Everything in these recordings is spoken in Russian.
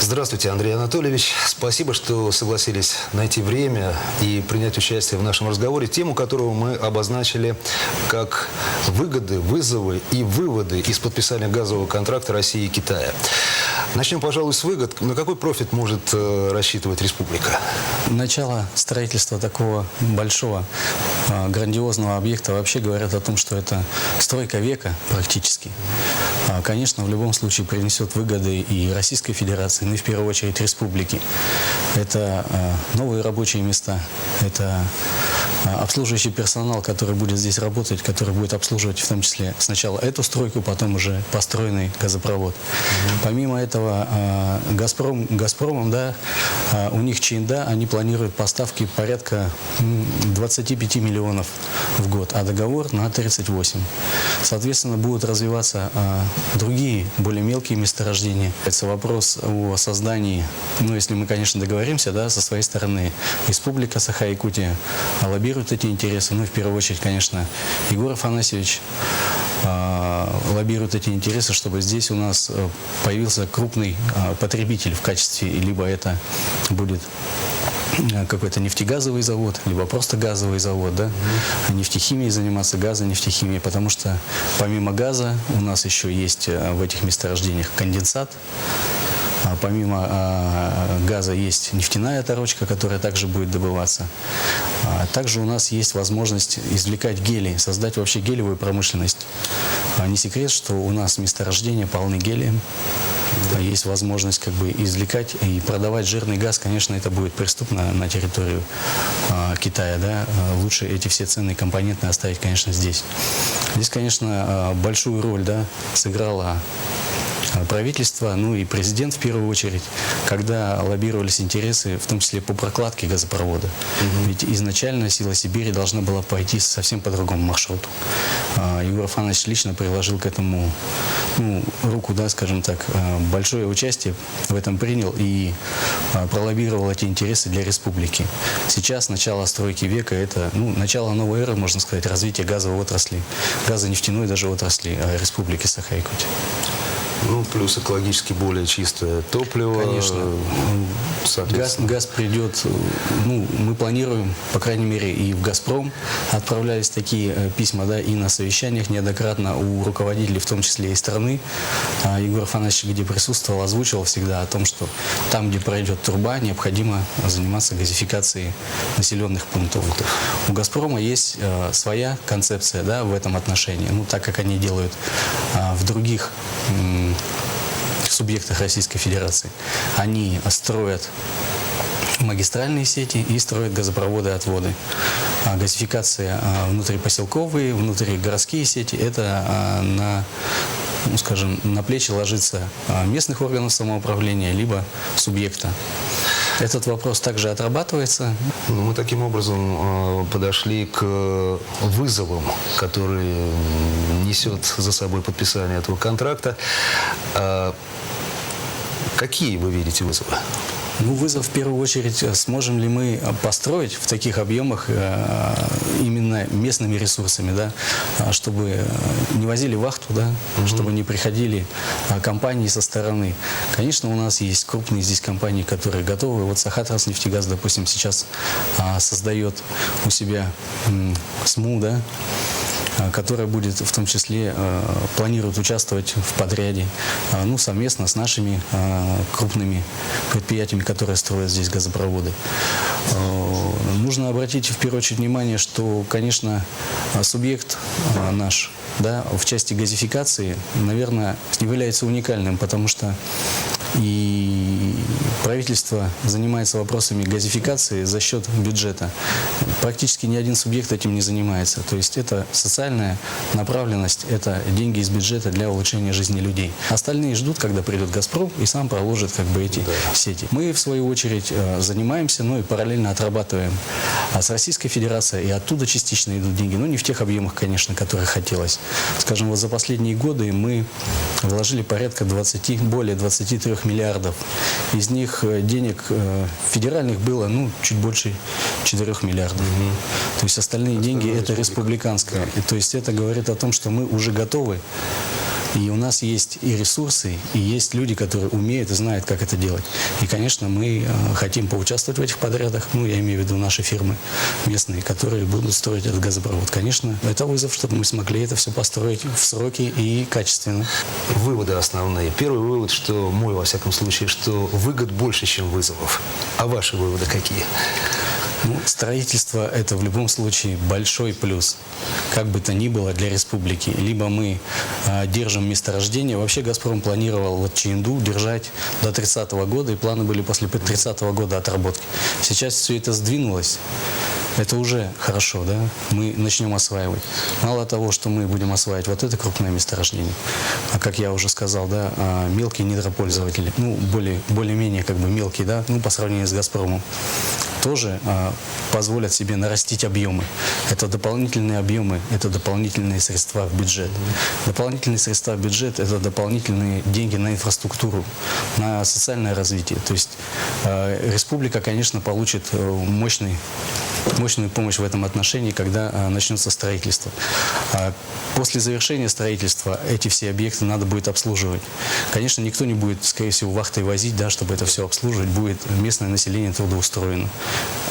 Здравствуйте, Андрей Анатольевич. Спасибо, что согласились найти время и принять участие в нашем разговоре. Тему, которую мы обозначили как выгоды, вызовы и выводы из подписания газового контракта России и Китая. Начнем, пожалуй, с выгод. На какой профит может рассчитывать республика? Начало строительства такого большого, грандиозного объекта вообще говорят о том, что это стройка века практически. Конечно, в любом случае принесет выгоды и Российской Федерации, ну и в первую очередь республике. Это новые рабочие места, это обслуживающий персонал, который будет здесь работать, который будет обслуживать в том числе сначала эту стройку, потом уже построенный газопровод. Помимо этого, Газпромом, да, у них ЧНДА, они планируют поставки порядка 25 миллионов в год, а договор на 38. Соответственно, будут развиваться другие, более мелкие месторождения. Это вопрос о создании, ну, если мы, конечно, договоримся, да, со своей стороны, Республика Саха-Якутия лоббирует эти интересы. Ну, в первую очередь, конечно, Егор Афанасьевич лоббирует эти интересы, чтобы здесь у нас появился крупный потребитель в качестве, либо это будет какой-то нефтегазовый завод, либо просто газовый завод, да, нефтехимией заниматься, газонефтехимией, потому что помимо газа у нас еще есть в этих месторождениях конденсат. Помимо газа есть нефтяная оторочка, которая также будет добываться. Также у нас есть возможность извлекать гелий, создать вообще гелевую промышленность. Не секрет, что у нас месторождения полны гелием. Есть возможность как бы извлекать и продавать жирный газ. Конечно, это будет преступно на территорию Китая. Да? Лучше эти все ценные компоненты оставить, конечно, здесь. Здесь, конечно, большую роль, да, сыграла правительство, ну и президент в первую очередь, когда лоббировались интересы, в том числе по прокладке газопровода. Ведь изначально «Сила Сибири» должна была пойти совсем по другому маршруту. Егор Афанасьевич лично приложил к этому, ну, руку, да, скажем так, большое участие в этом принял и пролоббировал эти интересы для республики. Сейчас начало стройки века – это, ну, начало новой эры, можно сказать, развития газовой отрасли, газонефтяной даже отрасли Республики Саха-Якутия. Ну, плюс экологически более чистое топливо. Конечно. Газ придет, ну, мы планируем, по крайней мере, и в «Газпром» отправлялись такие письма, да, и на совещаниях неоднократно у руководителей, в том числе и страны. Егор Афанасьевич, где присутствовал, озвучивал всегда о том, что там, где пройдет труба, необходимо заниматься газификацией населенных пунктов. У «Газпрома» есть своя концепция, да, в этом отношении, ну, так как они делают в других субъектах Российской Федерации. Они строят магистральные сети и строят газопроводы, отводы. Газификация внутрипоселковые, внутригородские сети – это на, ну, скажем, на плечи ложится местных органов самоуправления либо субъекта. Этот вопрос также отрабатывается. Мы таким образом подошли к вызовам, которые несет за собой подписание этого контракта. Какие вы видите вызовы? Ну, вызов в первую очередь, сможем ли мы построить в таких объемах именно местными ресурсами, да, чтобы не возили вахту, да, чтобы не приходили компании со стороны. Конечно, у нас есть крупные здесь компании, которые готовы. Вот Сахатранснефтегаз, допустим, сейчас создает у себя СМУ, да, которая будет в том числе, планирует участвовать в подряде, ну, совместно с нашими крупными предприятиями, которые строят здесь газопроводы. Нужно обратить в первую очередь внимание, что, конечно, субъект наш, да, в части газификации, наверное, является уникальным, потому что и правительство занимается вопросами газификации за счет бюджета. Практически ни один субъект этим не занимается. То есть это социальная направленность, это деньги из бюджета для улучшения жизни людей. Остальные ждут, когда придет «Газпром» и сам проложит как бы эти сети. Мы, в свою очередь, занимаемся, ну и параллельно отрабатываем с Российской Федерацией, и оттуда частично идут деньги, но не в тех объемах, конечно, которые хотелось. Скажем, вот за последние годы мы вложили порядка более 23 миллиардов. Из них денег федеральных было, ну, чуть больше 4 миллиардов. То есть остальные деньги – это республиканское. И, то есть это говорит о том, что мы уже готовы И у нас есть и ресурсы, и есть люди, которые умеют и знают, как это делать. И, конечно, мы хотим поучаствовать в этих подрядах. Ну, я имею в виду наши фирмы местные, которые будут строить этот газопровод. Конечно, это вызов, чтобы мы смогли это все построить в сроки и качественно. Выводы основные. Первый вывод, что мой, во всяком случае, что выгод больше, чем вызовов. А ваши выводы какие? Ну, строительство – это в любом случае большой плюс, как бы то ни было для республики. Либо мы держим месторождение. Вообще «Газпром» планировал вот Чаянду держать до 30-го года, и планы были после 30-го года отработки. Сейчас все это сдвинулось. Это уже хорошо, да? Мы начнем осваивать. Мало того, что мы будем осваивать вот это крупное месторождение, а как я уже сказал, да, мелкие недропользователи, ну, более-менее как бы мелкие, да, ну, по сравнению с «Газпромом», тоже позволят себе нарастить объемы. Это дополнительные объемы, это дополнительные средства в бюджет. Дополнительные средства в бюджет – это дополнительные деньги на инфраструктуру, на социальное развитие. То есть республика, конечно, получит мощную помощь в этом отношении, когда начнется строительство. После завершения строительства эти все объекты надо будет обслуживать. Конечно, никто не будет, скорее всего, вахтой возить, да, чтобы это все обслуживать. Будет местное население трудоустроено.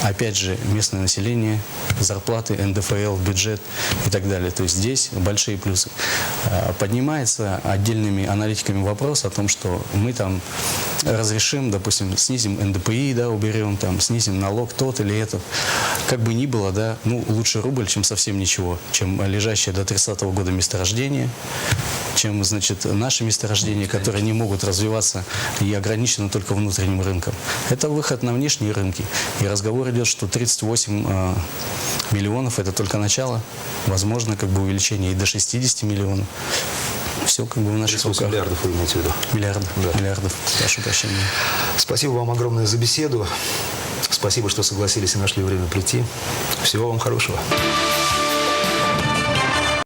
Опять же, местное население, зарплаты, НДФЛ, бюджет и так далее. То есть здесь большие плюсы. Поднимается отдельными аналитиками вопрос о том, что мы там разрешим, допустим, снизим НДПИ, да, уберем, там, снизим налог тот или этот. Как бы ни было, да, ну, лучше рубль, чем совсем ничего, чем лежащее до 30-го года месторождение, чем, значит, наши месторождения, которые не могут развиваться и ограничены только внутренним рынком. Это выход на внешние рынки. И разговор идет, что 38 миллионов – это только начало. Возможно, как бы увеличение и до 60 миллионов. Все как бы в наших руках. Миллиардов вы имеете в виду? Миллиардов, прошу прощения. Спасибо вам огромное за беседу. Спасибо, что согласились и нашли время прийти. Всего вам хорошего.